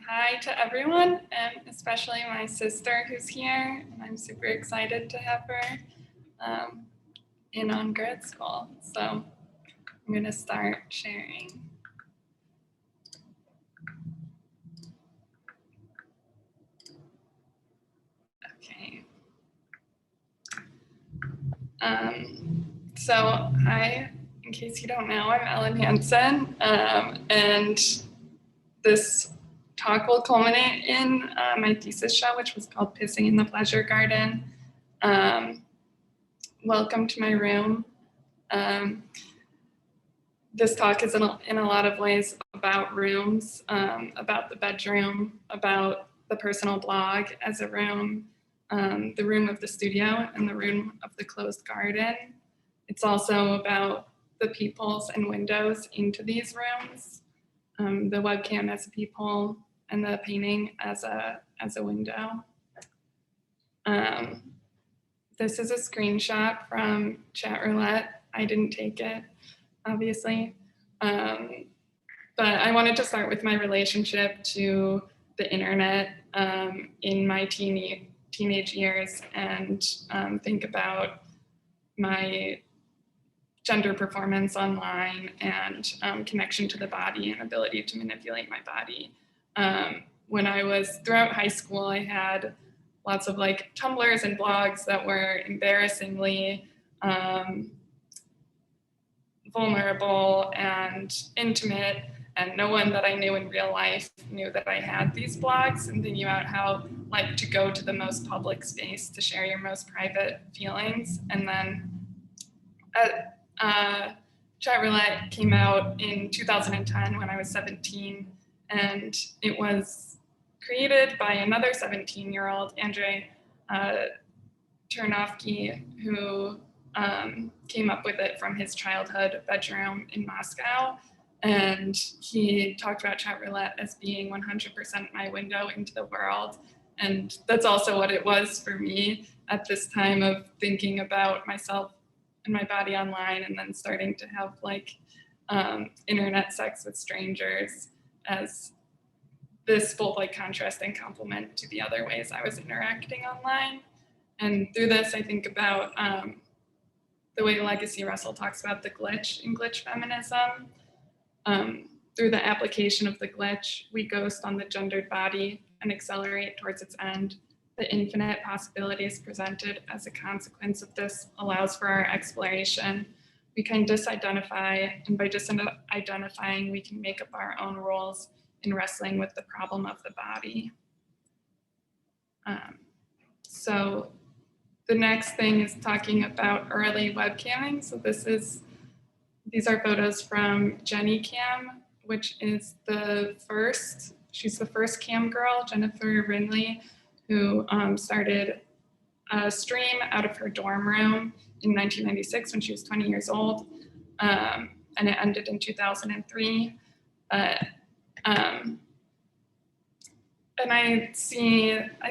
Hi to everyone, and especially my sister who's here. And I'm super excited to have her in on grad school. So I'm going to start sharing. Okay. So hi, in case you don't know, I'm Ellen Hansen, and this talk will culminate in my thesis show, which was called Pissing in the Pleasure Garden. Welcome to my room. This talk is in a lot of ways about rooms, about the bedroom, about the personal blog as a room, the room of the studio, and the room of the closed garden. It's also about the peepholes and windows into these rooms, the webcam as a peephole, and the painting as a window. This is a screenshot from chat roulette. I didn't take it, obviously. But I wanted to start with my relationship to the internet in my teenage years and think about my gender performance online and connection to the body and ability to manipulate my body. When I was throughout high school, I had lots of like Tumblrs and blogs that were embarrassingly vulnerable and intimate, and no one that I knew in real life knew that I had these blogs, and thinking about how like to go to the most public space to share your most private feelings. And then Chat Roulette came out in 2010 when I was 17, and it was created by another 17-year-old, Andrei Chernovsky, who came up with it from his childhood bedroom in Moscow. And he talked about Chat Roulette as being 100% my window into the world. And that's also what it was for me at this time of thinking about myself and my body online, and then starting to have like internet sex with strangers as this both like contrast and complement to the other ways I was interacting online. And through this, I think about the way Legacy Russell talks about the glitch in glitch feminism. Through the application of the glitch, we ghost on the gendered body and accelerate towards its end. The infinite possibilities presented as a consequence of this allows for our exploration. We can disidentify, and by disidentifying, we can make up our own rules in wrestling with the problem of the body. So the next thing is talking about early webcamming. So these are photos from Jenny Cam, which is she's the first cam girl, Jennifer Rinley, who started a stream out of her dorm room in 1996 when she was 20 years old, and it ended in 2003. And I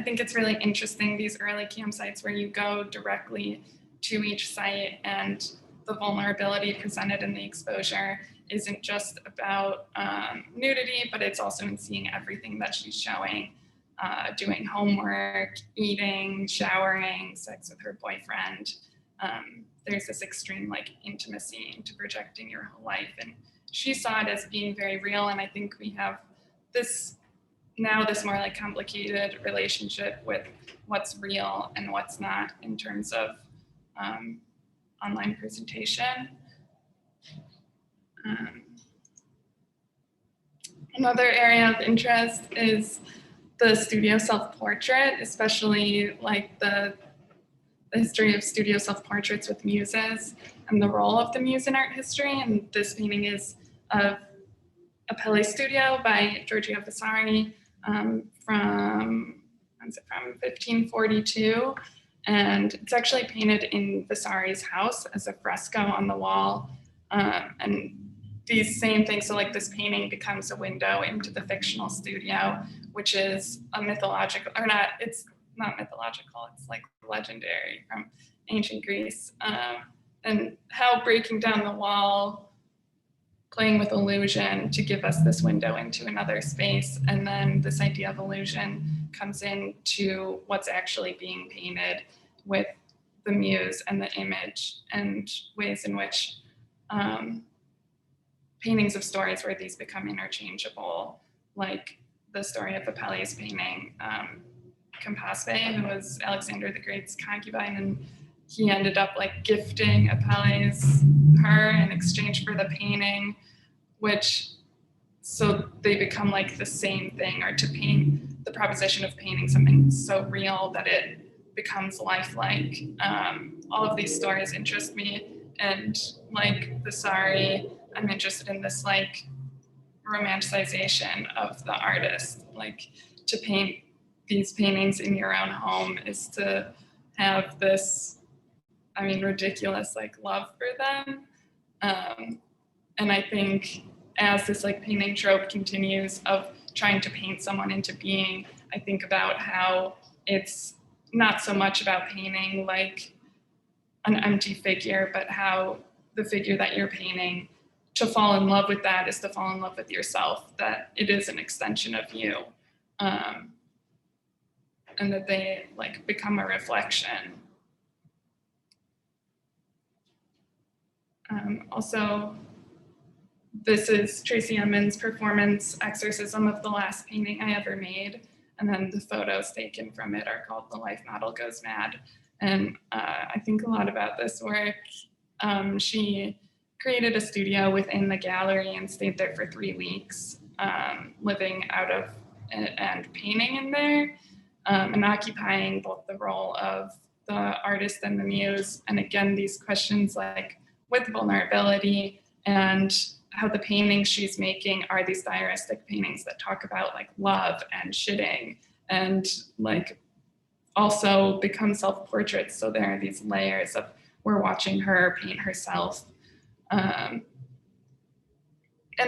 think it's really interesting, these early campsites where you go directly to each site, and the vulnerability presented in the exposure isn't just about nudity, but it's also in seeing everything that she's showing, doing homework, eating, showering, sex with her boyfriend. There's this extreme like intimacy into projecting your whole life. And she saw it as being very real. And I think we have this more like complicated relationship with what's real and what's not in terms of online presentation. Another area of interest is the studio self-portrait, especially like the history of studio self-portraits with muses and the role of the muse in art history. And this painting is of a Pele studio by Giorgio Vasari from 1542. And it's actually painted in Vasari's house as a fresco on the wall. And these same things, so like this painting becomes a window into the fictional studio, which is a mythological, or not, it's not mythological, it's like legendary from ancient Greece. And how breaking down the wall playing with illusion to give us this window into another space. And then this idea of illusion comes into what's actually being painted with the muse and the image, and ways in which paintings of stories where these become interchangeable, like the story of Apelles painting Campaspe, who was Alexander the Great's concubine, and he ended up like gifting Apelles her in exchange for the painting, which, so they become like the same thing, or to paint, the proposition of painting something so real that it becomes lifelike. All of these stories interest me, and like the Sari, I'm interested in this like romanticization of the artist. Like, to paint these paintings in your own home is to have this, I mean, ridiculous like love for them. And I think as this like painting trope continues of trying to paint someone into being, I think about how it's not so much about painting like an empty figure, but how the figure that you're painting, to fall in love with that is to fall in love with yourself, that it is an extension of you, and that they like become a reflection. Also, this is Tracy Emin's performance exorcism of the last painting I ever made. And then the photos taken from it are called The Life Model Goes Mad. And I think a lot about this work. She created a studio within the gallery and stayed there for 3 weeks, living out of it and painting in there, and occupying both the role of the artist and the muse. And again, these questions like with vulnerability, and how the paintings she's making are these diaristic paintings that talk about like love and shitting, and like also become self-portraits. So there are these layers of, we're watching her paint herself. And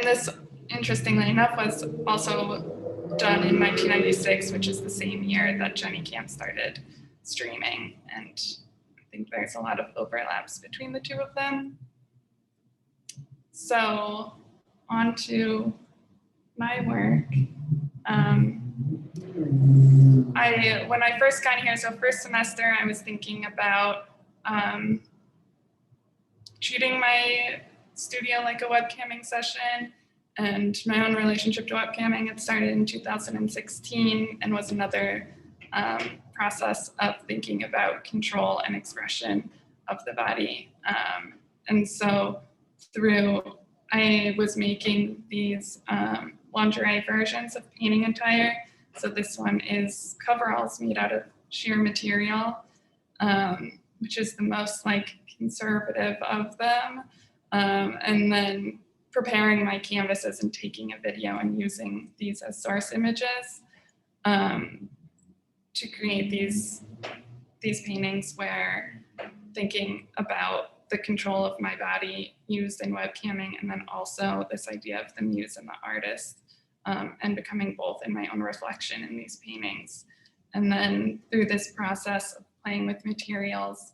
this, interestingly enough, was also done in 1996, which is the same year that Jenny Camp started streaming. And I think there's a lot of overlaps between the two of them. So on to my work. When I first got here, so first semester, I was thinking about treating my studio like a webcamming session, and my own relationship to webcamming. It started in 2016 and was another process of thinking about control and expression of the body. And so I was making these lingerie versions of painting attire. So this one is coveralls made out of sheer material, which is the most like conservative of them. And then preparing my canvases and taking a video and using these as source images to create these paintings where thinking about the control of my body used in webcamming, and then also this idea of the muse and the artist, and becoming both in my own reflection in these paintings. And then through this process of playing with materials,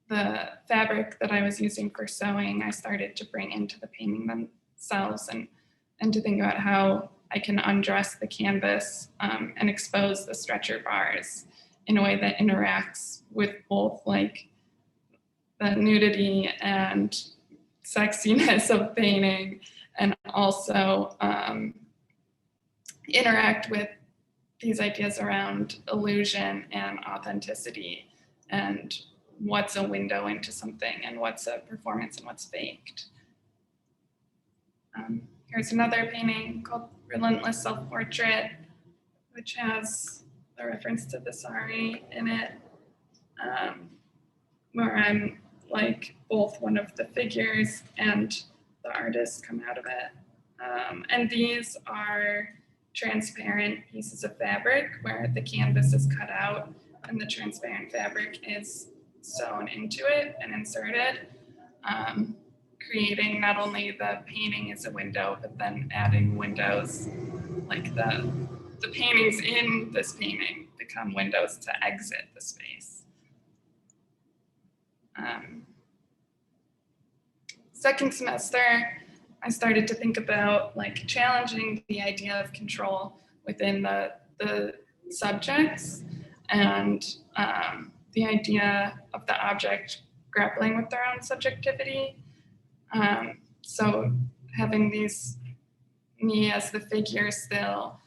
the fabric that I was using for sewing, I started to bring into the painting themselves, and to think about how I can undress the canvas and expose the stretcher bars in a way that interacts with both like the nudity and sexiness of painting, and also interact with these ideas around illusion and authenticity, and what's a window into something, and what's a performance, and what's faked. Here's another painting called Relentless Self-Portrait, which has a reference to the Sari in it, where I'm like both one of the figures and the artist come out of it. And these are transparent pieces of fabric where the canvas is cut out and the transparent fabric is sewn into it and inserted, creating not only the painting as a window, but then adding windows, like the paintings in this painting become windows to exit the space. Second semester, I started to think about like challenging the idea of control within the subjects, and the idea of the object grappling with their own subjectivity. So having me as the figure still,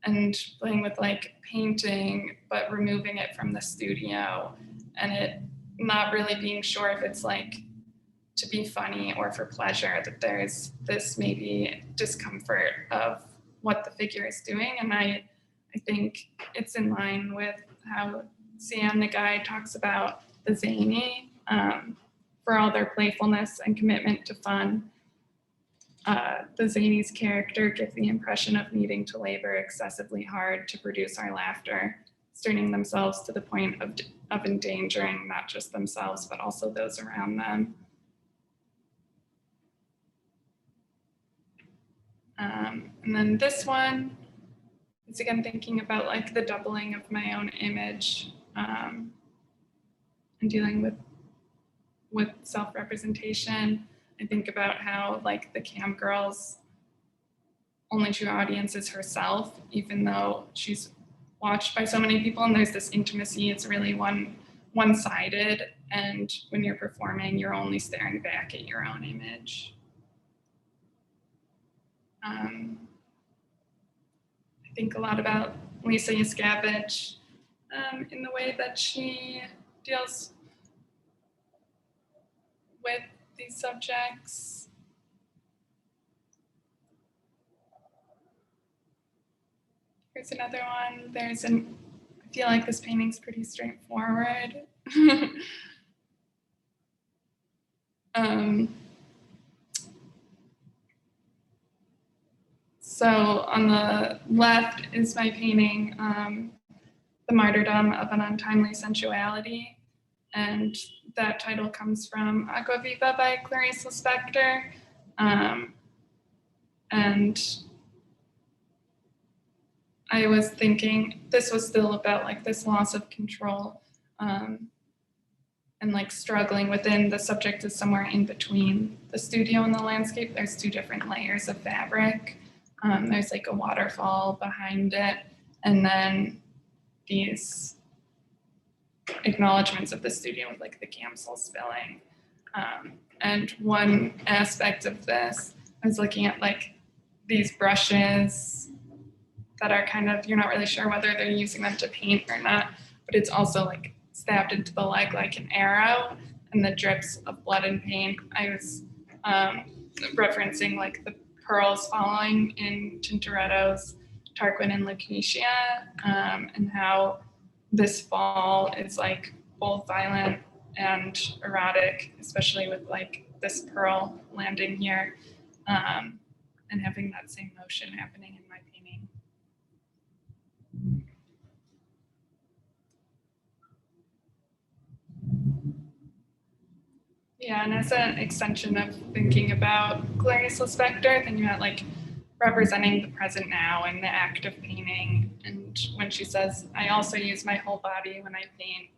and playing with like painting, but removing it from the studio, and it not really being sure if it's like to be funny or for pleasure, that there's this maybe discomfort of what the figure is doing. And I think it's in line with how Sam the guy talks about the zany, for all their playfulness and commitment to fun. The zany's character gives the impression of needing to labor excessively hard to produce our laughter, straining themselves to the point of endangering not just themselves, but also those around them. And then this one is again thinking about like the doubling of my own image, and dealing with self-representation. I think about how like the cam girl's only true audience is herself, even though she's watched by so many people, and there's this intimacy. It's really one-sided, and when you're performing, you're only staring back at your own image. I think a lot about Lisa Yuskavich, in the way that she deals with these subjects. Here's another one. I feel like this painting's pretty straightforward. So on the left is my painting, The Martyrdom of an Untimely Sensuality. And that title comes from Aqua Viva by Clarice Lispector. And I was thinking this was still about like this loss of control, and like struggling within. The subject is somewhere in between the studio and the landscape. There's two different layers of fabric. There's like a waterfall behind it, and then these acknowledgements of the studio with like the camsel spilling. And one aspect of this, I was looking at like these brushes that are kind of, you're not really sure whether they're using them to paint or not, but it's also like stabbed into the leg like an arrow, and the drips of blood and paint. I was referencing like the pearls falling in Tintoretto's Tarquin and Lucretia, and how this fall is like both violent and erotic, especially with like this pearl landing here, and having that same motion happening in my painting. Yeah, and as an extension of thinking about Clarice Lispector, thinking about like representing the present now and the act of painting. And when she says, I also use my whole body when I paint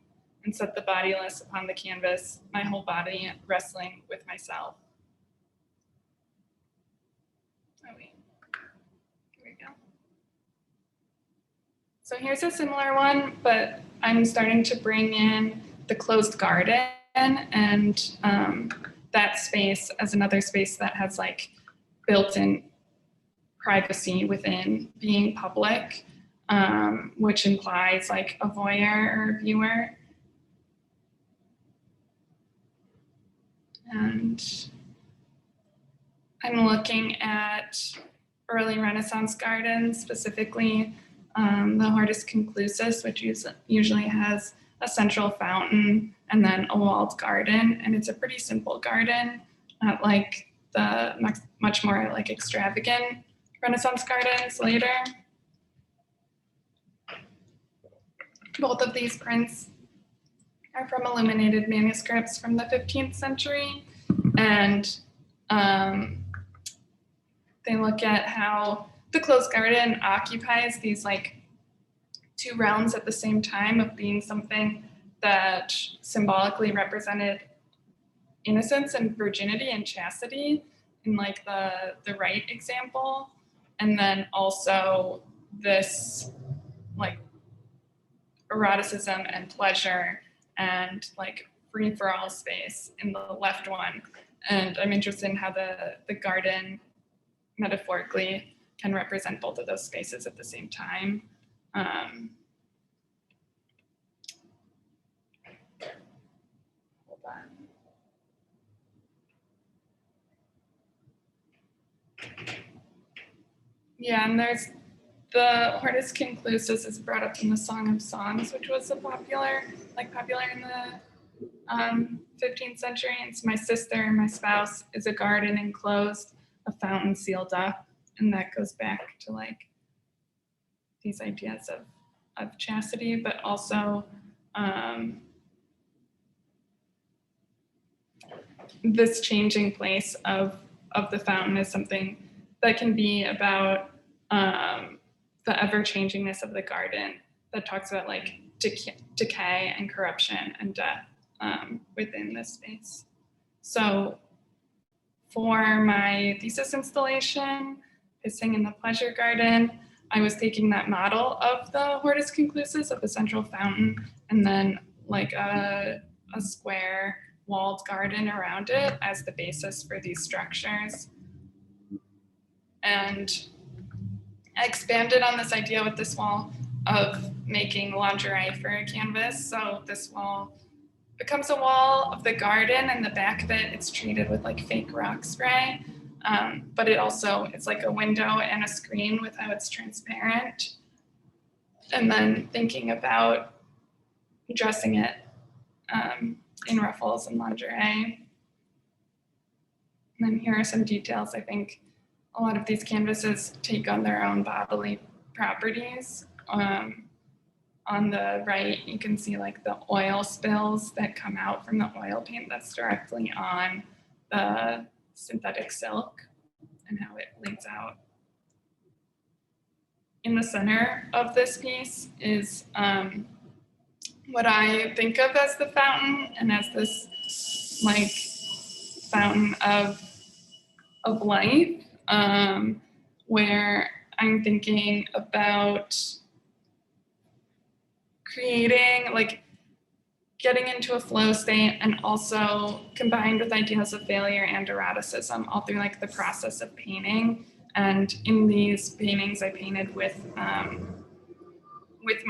and set the bodiless upon the canvas, my whole body wrestling with myself. Oh, wait. Here we go. So here's a similar one, but I'm starting to bring in the closed garden and that space as another space that has like built-in privacy within being public, which implies like a voyeur or a viewer. And I'm looking at early Renaissance gardens, specifically the Hortus conclusus, which usually has a central fountain and then a walled garden. And it's a pretty simple garden, not like the much more like extravagant Renaissance gardens later. Both of these prints are from illuminated manuscripts from the 15th century. And they look at how the closed garden occupies these like two realms at the same time, of being something that symbolically represented innocence and virginity and chastity, in like the right example, and then also this like eroticism and pleasure and like free-for-all space in the left one. And I'm interested in how the garden metaphorically can represent both of those spaces at the same time. Hold on. Yeah, and there's the hortus conclusus is brought up in the Song of Songs, which was a popular in the 15th century. It's my sister, my spouse is a garden enclosed, a fountain sealed up, and that goes back to like these ideas of chastity, but also this changing place of the fountain is something that can be about the ever-changingness of the garden, that talks about like decay and corruption and death within this space. So for my thesis installation, Pissing in the Pleasure Garden, I was taking that model of the hortus conclusus of the central fountain, and then like a square walled garden around it as the basis for these structures. And I expanded on this idea with this wall of making lingerie for a canvas. So this wall becomes a wall of the garden, and the back of it, it's treated with like fake rock spray. But it's like a window and a screen with how it's transparent. And then thinking about dressing it in ruffles and lingerie. And then here are some details. I think a lot of these canvases take on their own bodily properties. On the right, you can see like the oil spills that come out from the oil paint that's directly on the synthetic silk and how it leads out. In the center of this piece is what I think of as the fountain, and as this like fountain of life, where I'm thinking about creating, like getting into a flow state, and also combined with ideas of failure and eroticism all through like the process of painting. And in these paintings, I painted with my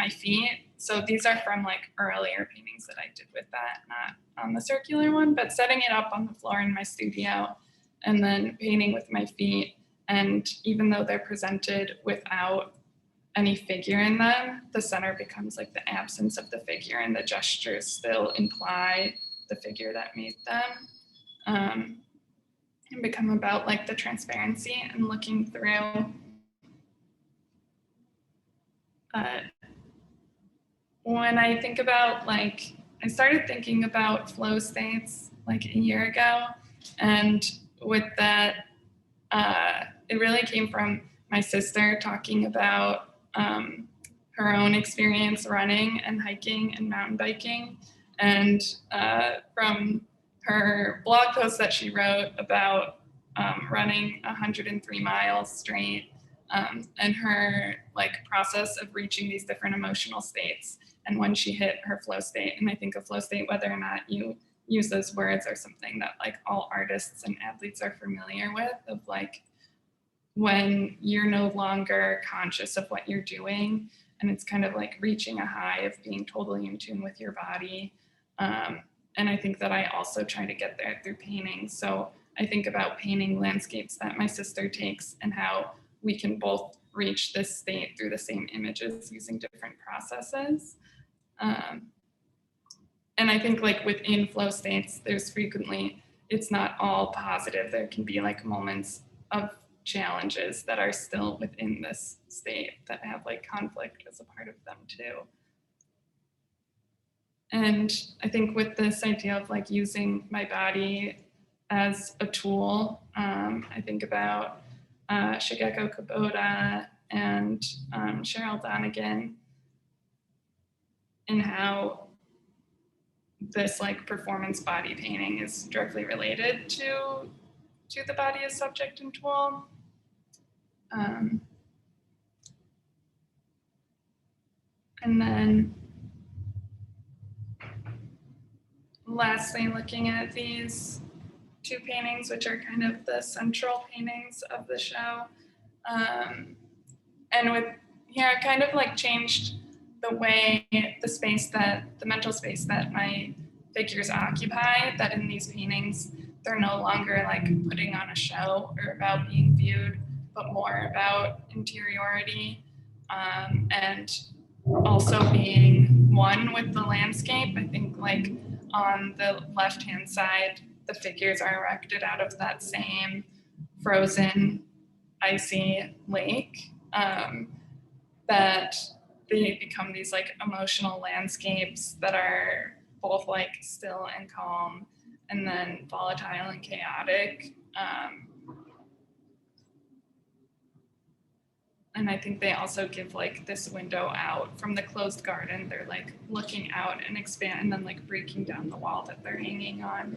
feet. So these are from like earlier paintings that I did with that, not on the circular one, but setting it up on the floor in my studio and then painting with my feet. And even though they're presented without any figure in them, the center becomes like the absence of the figure, and the gestures still imply the figure that made them, and become about like the transparency and looking through. When I think about like, I started thinking about flow states like a year ago, and with that, it really came from my sister talking about her own experience running and hiking and mountain biking, and from her blog post that she wrote about running 103 miles straight, and her like process of reaching these different emotional states, and when she hit her flow state. And I think a flow state, whether or not you use those words, are something that like all artists and athletes are familiar with, of like when you're no longer conscious of what you're doing, and it's kind of like reaching a high of being totally in tune with your body. And I think that I also try to get there through painting. So I think about painting landscapes that my sister takes, and how we can both reach this state through the same images using different processes. And I think like within flow states, there's frequently, it's not all positive. There can be like moments of challenges that are still within this state that have like conflict as a part of them too. And I think with this idea of like using my body as a tool, I think about Shigeko Kubota and Cheryl Donegan, and how this like performance body painting is directly related to to the body as subject and tool. And then lastly, looking at these two paintings, which are kind of the central paintings of the show. And with here, I kind of like changed the way, the mental space that my figures occupy, that in these paintings, they're no longer like putting on a show or about being viewed, but more about interiority, and also being one with the landscape. I think like on the left-hand side, the figures are erected out of that same frozen, icy lake, that they become these like emotional landscapes that are both like still and calm, and then volatile and chaotic. And I think they also give like this window out from the closed garden. They're like looking out and expand, and then like breaking down the wall that they're hanging on.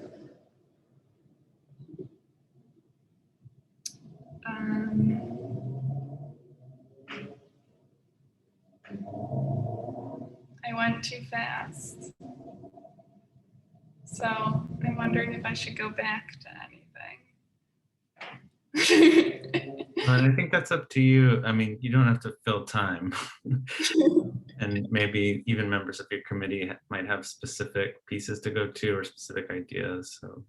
I went too fast. So I'm wondering if I should go back to anything. I think that's up to you. I mean, you don't have to fill time. And maybe even members of your committee might have specific pieces to go to or specific ideas. So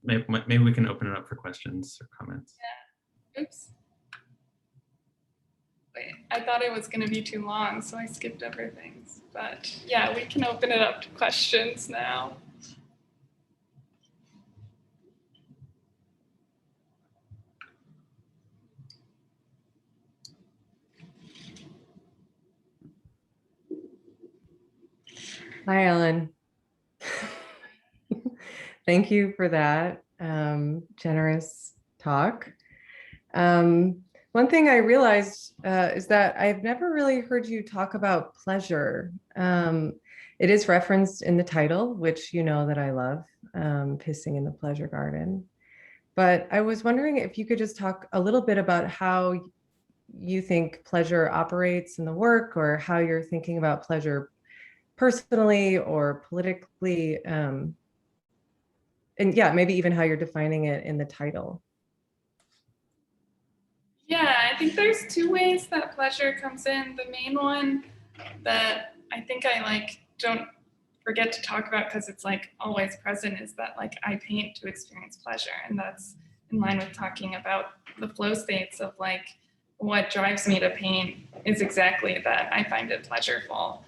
maybe we can open it up for questions or comments. Yeah. Oops. Wait, I thought it was going to be too long, so I skipped over things. But yeah, we can open it up to questions now. Hi, Ellen. Thank you for that generous talk. One thing I realized is that I've never really heard you talk about pleasure. It is referenced in the title, which you know that I love, Pissing in the Pleasure Garden. But I was wondering if you could just talk a little bit about how you think pleasure operates in the work, or how you're thinking about pleasure personally or politically, and yeah, maybe even how you're defining it in the title. Yeah, I think there's two ways that pleasure comes in. The main one that I think I like don't forget to talk about because it's like always present is that like I paint to experience pleasure, and that's in line with talking about the flow states of like what drives me to paint is exactly that. I find it pleasureful.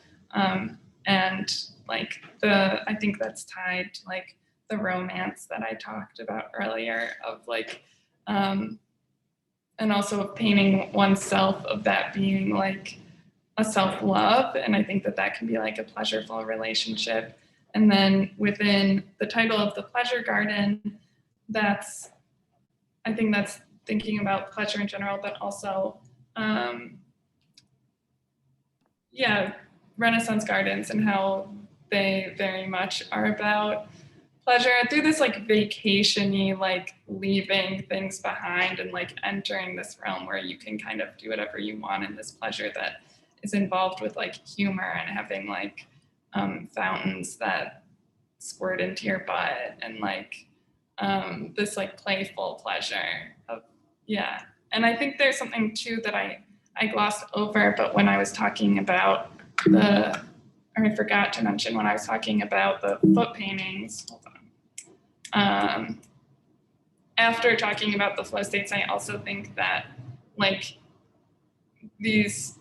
And like I think that's tied to like the romance that I talked about earlier of like, and also of painting oneself, of that being like a self-love. And I think that that can be like a pleasureful relationship. And then within the title of the Pleasure Garden, I think that's thinking about pleasure in general, but also, yeah, Renaissance gardens and how they very much are about pleasure through this like vacation-y, like leaving things behind and like entering this realm where you can kind of do whatever you want, and this pleasure that is involved with like humor and having like fountains that squirt into your butt, and like this like playful pleasure of, yeah. And I think there's something too that I glossed over, but when I was talking about I forgot to mention when I was talking about the foot paintings, hold on. After talking about the flow states, I also think that like these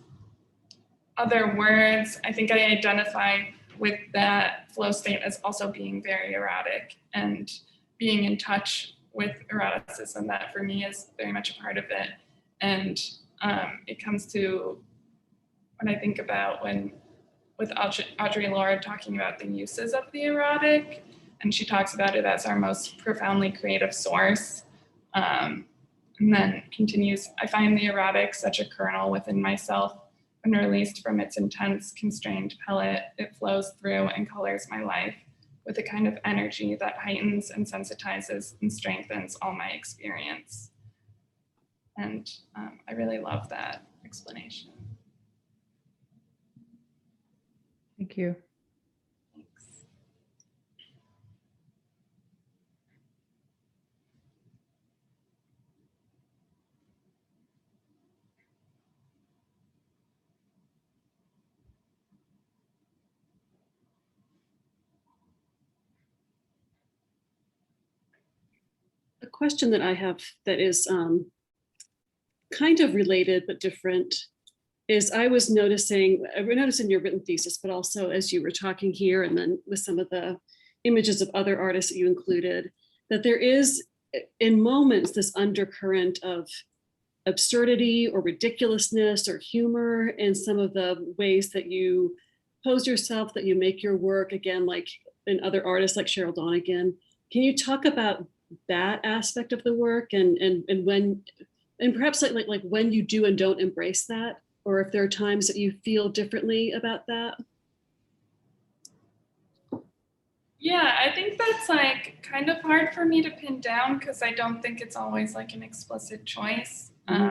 other words, I think I identify with that flow state as also being very erotic and being in touch with eroticism. That for me is very much a part of it. And it comes to when I think about with Audre Lorde talking about the uses of the erotic, and she talks about it as our most profoundly creative source. And then continues, I find the erotic such a kernel within myself. When released from its intense, constrained pellet, it flows through and colors my life. with a kind of energy that heightens and sensitizes and strengthens all my experience. And I really love that explanation. Thank you. Thanks. A question that I have that is kind of related but different is I was noticing your written thesis, but also as you were talking here and then with some of the images of other artists that you included, that there is in moments this undercurrent of absurdity or ridiculousness or humor in some of the ways that you pose yourself, that you make your work, again, like in other artists like Cheryl Donegan. Can you talk about that aspect of the work and when, and perhaps like when you do and don't embrace that, or if there are times that you feel differently about that? Yeah, I think that's like kind of hard for me to pin down because I don't think it's always like an explicit choice. I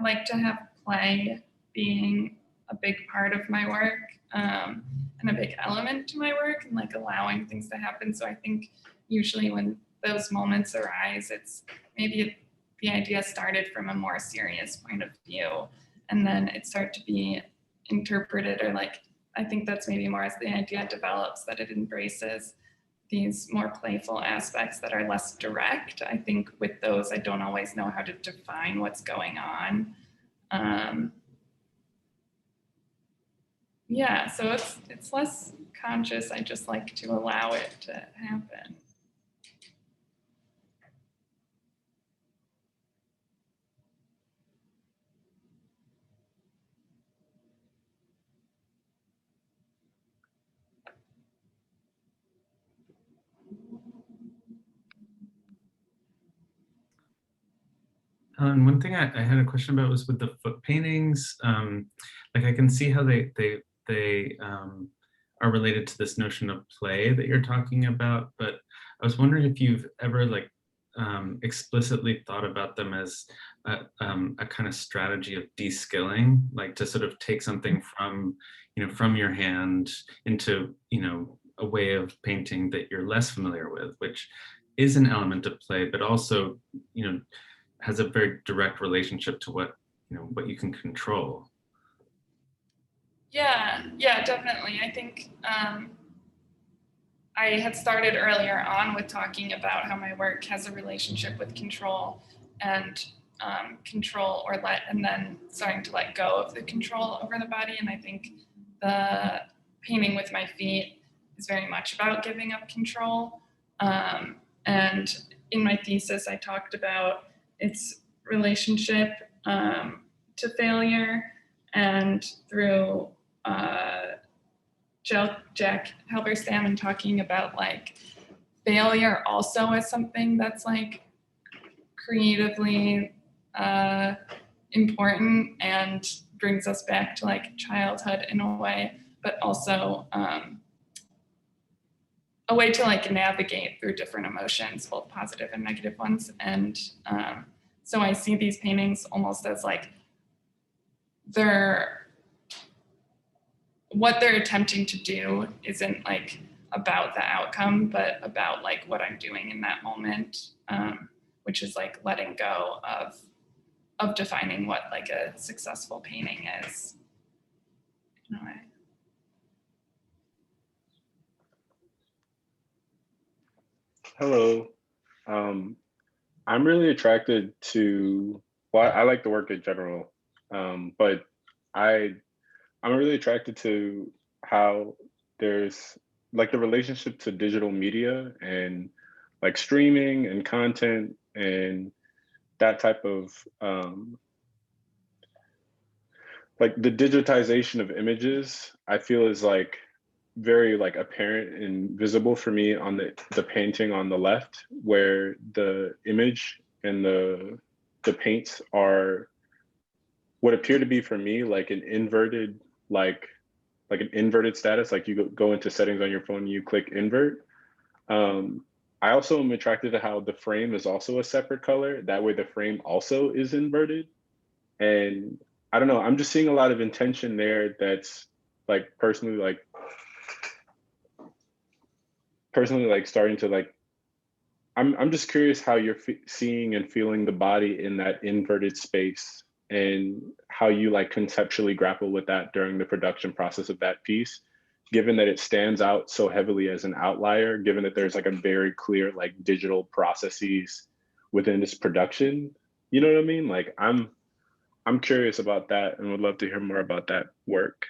like to have play being a big part of my work and a big element to my work and like allowing things to happen. So I think usually when those moments arise, it's maybe the idea started from a more serious point of view and then it started to be interpreted, or like, I think that's maybe more as the idea develops that it embraces these more playful aspects that are less direct. I think with those, I don't always know how to define what's going on. Yeah, so it's less conscious. I just like to allow it to happen. And one thing I had a question about was with the foot paintings. Like I can see how they are related to this notion of play that you're talking about, but I was wondering if you've ever like explicitly thought about them as a kind of strategy of de-skilling, like to sort of take something from, from your hand into, a way of painting that you're less familiar with, which is an element of play, but also, has a very direct relationship to what you can control. Yeah, definitely. I think I had started earlier on with talking about how my work has a relationship with control and control or and then starting to let go of the control over the body. And I think the painting with my feet is very much about giving up control. And in my thesis, I talked about its relationship to failure, and through Jack Halberstam and talking about like failure also as something that's like creatively important and brings us back to like childhood in a way, but also a way to like navigate through different emotions, both positive and negative ones. And so I see these paintings almost as like what they're attempting to do isn't like about the outcome, but about like what I'm doing in that moment, which is like letting go of defining what like a successful painting is. In a way. Hello. I'm really attracted to, well, I like the work in general, but I'm really attracted to how there's like the relationship to digital media and like streaming and content and that type of like the digitization of images, I feel is like very like apparent and visible for me on the painting on the left, where the image and the paints are what appear to be for me like an inverted like an inverted status. Like you go into settings on your phone and you click invert, I also am attracted to how the frame is also a separate color. That way the frame also is inverted. And I don't know, I'm just seeing a lot of intention there that's like personally starting to like, I'm just curious how you're seeing and feeling the body in that inverted space, and how you like conceptually grapple with that during the production process of that piece, given that it stands out so heavily as an outlier, given that there's like a very clear like digital processes within this production. You know what I mean? Like I'm curious about that and would love to hear more about that work.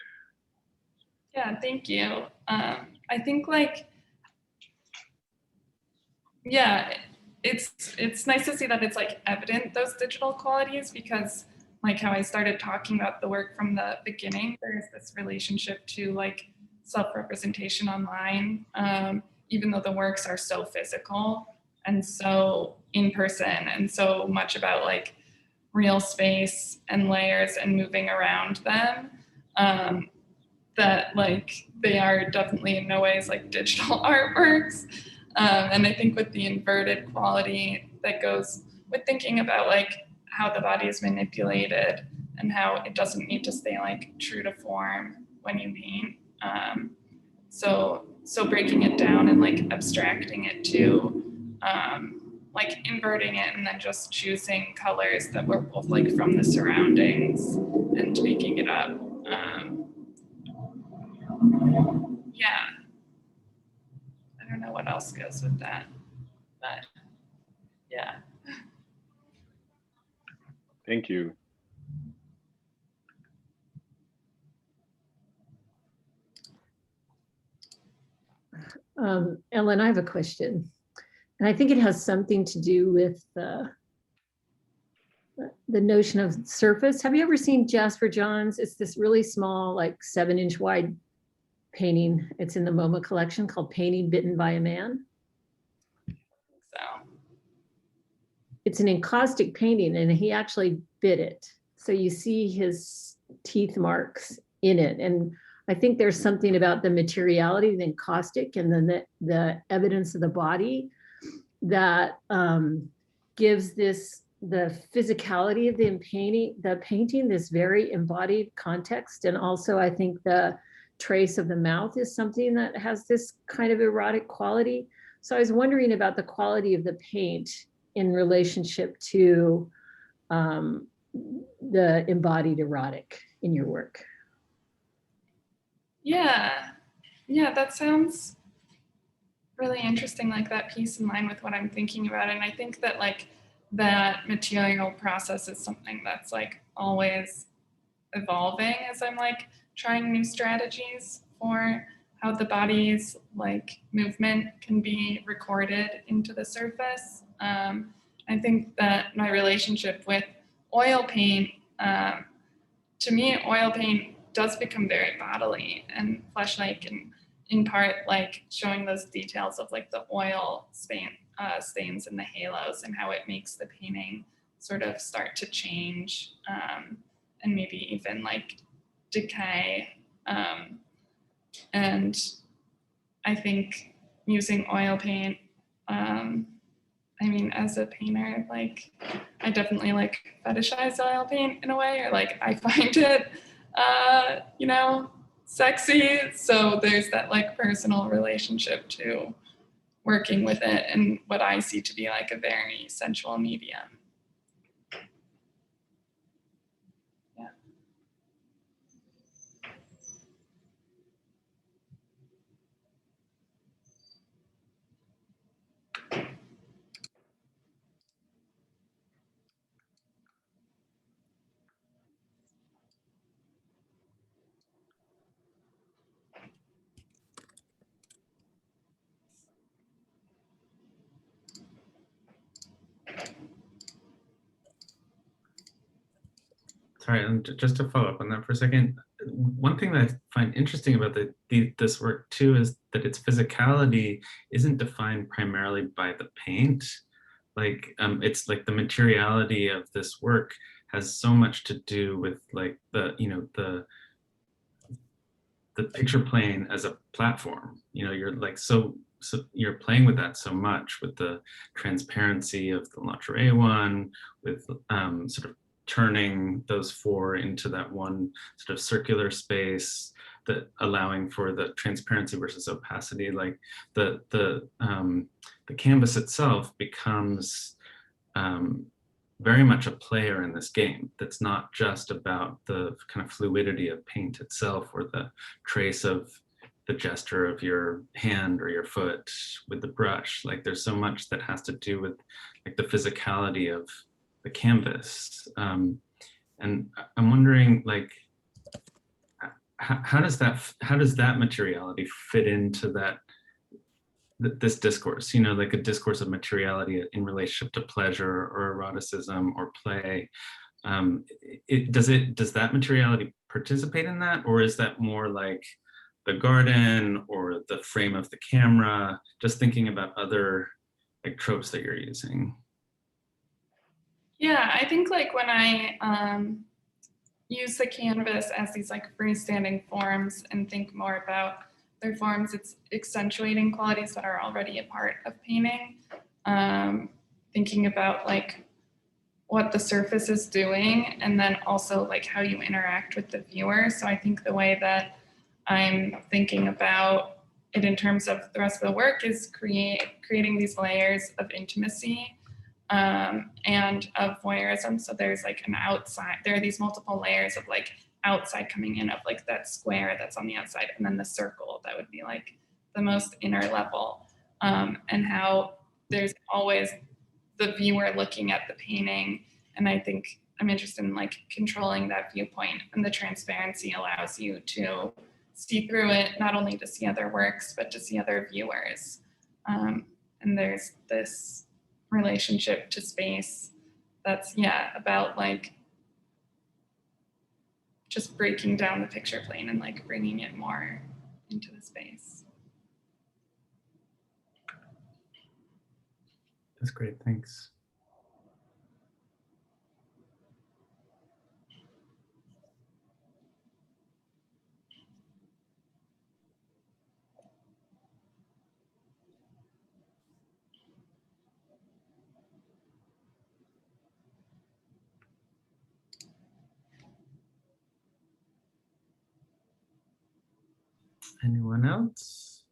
Yeah, thank you. I think like, yeah, it's nice to see that it's like evident, those digital qualities, because like how I started talking about the work from the beginning, there's this relationship to like self-representation online, even though the works are so physical and so in person and so much about like real space and layers and moving around them, that like they are definitely in no ways like digital artworks. And I think with the inverted quality that goes with thinking about like how the body is manipulated and how it doesn't need to stay like true to form when you paint. So breaking it down and like abstracting it to like inverting it and then just choosing colors that were both like from the surroundings and making it up. Yeah. I don't know what else goes with that, but yeah. Thank you. Ellen, I have a question, and I think it has something to do with the notion of surface. Have you ever seen Jasper Johns? It's this really small, like 7-inch wide painting. It's in the MoMA collection called Painting Bitten by a Man. So It's an encaustic painting, and he actually bit it. So you see his teeth marks in it. And I think there's something about the materiality of the encaustic and then the evidence of the body that gives this the physicality of the painting this very embodied context. And also I think the trace of the mouth is something that has this kind of erotic quality. So I was wondering about the quality of the paint in relationship to the embodied erotic in your work. yeah, that sounds really interesting, like that piece in line with what I'm thinking about. And I think that like that material process is something that's like always evolving as I'm like trying new strategies for how the body's like movement can be recorded into the surface. I think that my relationship with oil paint, to me, oil paint does become very bodily and flesh-like, and in part like showing those details of like the oil stains and the halos and how it makes the painting sort of start to change, and maybe even like decay. And I think using oil paint, I mean, as a painter, like I definitely like fetishize oil paint in a way, or like I find it, you know, sexy. So there's that like personal relationship to working with it and what I see to be like a very sensual medium. Yeah. Sorry, and just to follow up on that for a second, one thing that I find interesting about this work too is that its physicality isn't defined primarily by the paint. Like it's like the materiality of this work has so much to do with like the, you know, the picture plane as a platform. You know, you're like so you're playing with that so much, with the transparency of the lingerie one, with sort of turning those four into that one sort of circular space, that allowing for the transparency versus opacity. Like the canvas itself becomes very much a player in this game that's not just about the kind of fluidity of paint itself or the trace of the gesture of your hand or your foot with the brush. Like there's so much that has to do with like the physicality of the canvas. And I'm wondering, like, how does that materiality fit into this discourse, you know, like a discourse of materiality in relationship to pleasure or eroticism or play? Does that materiality participate in that, or is that more like the garden or the frame of the camera? Just thinking about other like tropes that you're using. Yeah, I think like when I use the canvas as these like freestanding forms and think more about their forms, it's accentuating qualities that are already a part of painting. Thinking about like what the surface is doing, and then also like how you interact with the viewer. So I think the way that I'm thinking about it in terms of the rest of the work is creating these layers of intimacy and of voyeurism. So there's like an outside, there are these multiple layers of like outside coming in, of like that square that's on the outside, and then the circle that would be like the most inner level, and how there's always the viewer looking at the painting. And I think I'm interested in like controlling that viewpoint, and the transparency allows you to see through it, not only to see other works, but to see other viewers. And there's this relationship to space that's, yeah, about like just breaking down the picture plane and like bringing it more into the space. That's great, thanks. Anyone else?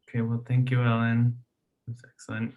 Okay, well, thank you, Ellen. That's excellent.